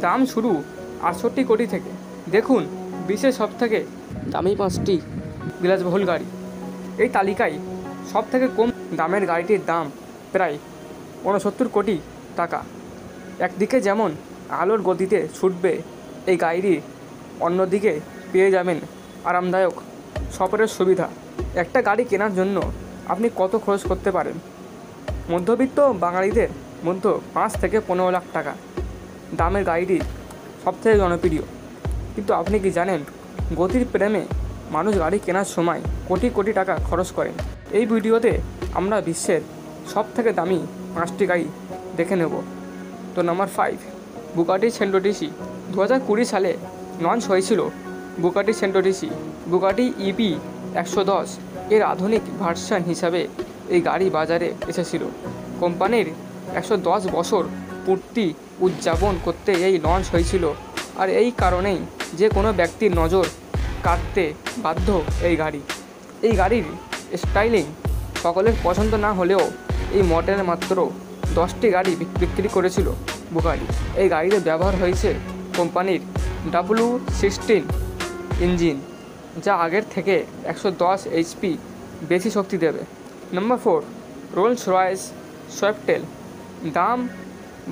দাম শুরু 68 কোটি থেকে। দেখুন বিশ্বের সবথেকে দামি 5টি বিলাসবহুল গাড়ি। এই তালিকায় সবথেকে কম দামের গাড়িটির দাম প্রায় 69 কোটি টাকা। একদিকে যেমন আলোর গতিতে ছুটবে এই গাড়িটি, অন্যদিকে পেয়ে যাবেন আরামদায়ক সফরের সুবিধা। একটা গাড়ি কেনার জন্য আপনি কত খরচ করতে পারেন? মধ্যবিত্ত বাঙালিদের মধ্যে 5 থেকে 15 লাখ টাকা দামের গাড়িটি সবথেকে জনপ্রিয়। কিন্তু আপনি কি জানেন, গতির প্রেমে মানুষ গাড়ি কেনার সময় কোটি কোটি টাকা খরচ করেন। এই ভিডিওতে আমরা বিশ্বের সবথেকে দামি 5টি গাড়ি দেখে নেব। তো নাম্বার 5, বুগাটি সেন্ট্রো ডিসি। 2020 সালে লঞ্চ হয়েছিল Bugatti Centodieci. Bugatti EB 110 এর আধুনিক ভার্সন হিসাবে এই গাড়ি বাজারে এসেছিল। কোম্পানির 110 বছর পূর্তি উদযাপন করতে এই লঞ্চ হয়েছিল। আর এই কারণেই যে কোনো ব্যক্তির নজর কাটতে বাধ্য এই গাড়ির স্টাইলিং সকলের পছন্দ না হলেও এই মডেলের মাত্র 10টি গাড়ি বিক্রি করেছিল বুগাটি। এই গাড়িতে ব্যবহার হয়েছে কোম্পানির W16 ইঞ্জিন, যা আগের থেকে 110 HP বেশি শক্তি দেবে। Number 4, Rolls Royce Sweptail. দাম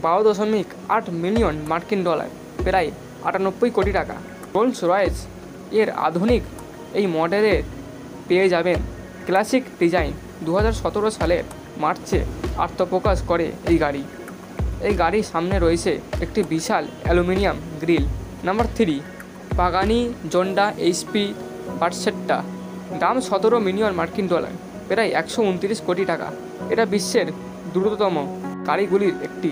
12.8 মিলিয়ন মার্কিন ডলার, প্রায় 98 কোটি টাকা। রোলস রয়েস এর আধুনিক এই মডেলের পেয়ে যাবেন ক্লাসিক ডিজাইন। 2017 সালের মার্চে আত্মপ্রকাশ করে এই গাড়ির সামনে রয়েছে একটি বিশাল aluminium grille. Number 3, Pagani Zonda HP Barchetta. দাম 17 মিলিয়ন মার্কিন ডলার, প্রায় 129 কোটি টাকা। এটা বিশ্বের দ্রুততম গাড়িগুলির একটি।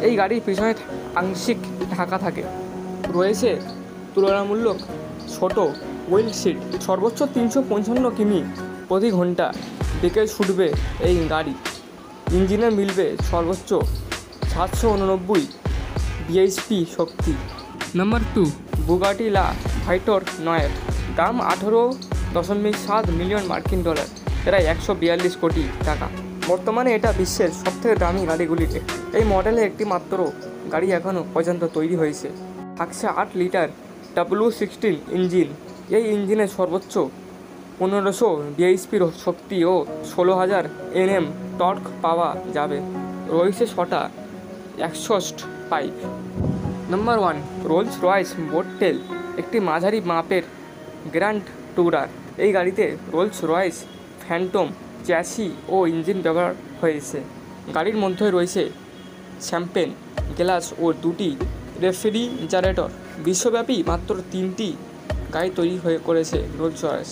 এই গাড়ির পিছনে আংশিক ঢাকা থাকে, রয়েছে তুলনামূলক ছোট হুইল সিট। সর্বোচ্চ 355 কিমি প্রতি ঘন্টা বেগে ছুটবে এই গাড়ি। ইঞ্জিনে মিলবে সর্বোচ্চ 789 bhp শক্তি। নাম্বার 2, বুগাটি লা ভাইটর নয়ের। দাম 18.7 মিলিয়ন মার্কিন ডলার, প্রায় 142 কোটি টাকা। বর্তমানে এটা বিশ্বের সবথেকে দামি গাড়িগুলির একটি। এই মডেলের একটি মাত্র গাড়ি এখনও পর্যন্ত তৈরি হয়েছে। থাকছে 8 লিটার W16 ইঞ্জিন। এই ইঞ্জিনের সর্বোচ্চ 1500 bhp শক্তি ও 16,000 Nm টর্ক পাওয়া যাবে। রয়েছে 6টা exhaust pipe. Number 1, Rolls Royce Boat Tail. একটি মাঝারি মাপের গ্র্যান্ড টুরার। এই গাড়িতে রোলস রয়েস ফ্যান্টম চ্যাসি ও ইঞ্জিন ব্যবহার হয়েছে। গাড়ির মধ্যে রয়েছে শ্যাম্পেন গ্লাস ও 2টি রেফ্রিজারেটর। বিশ্বব্যাপী মাত্র 3টি গাড়ি তৈরি করেছে রোলস রয়েস।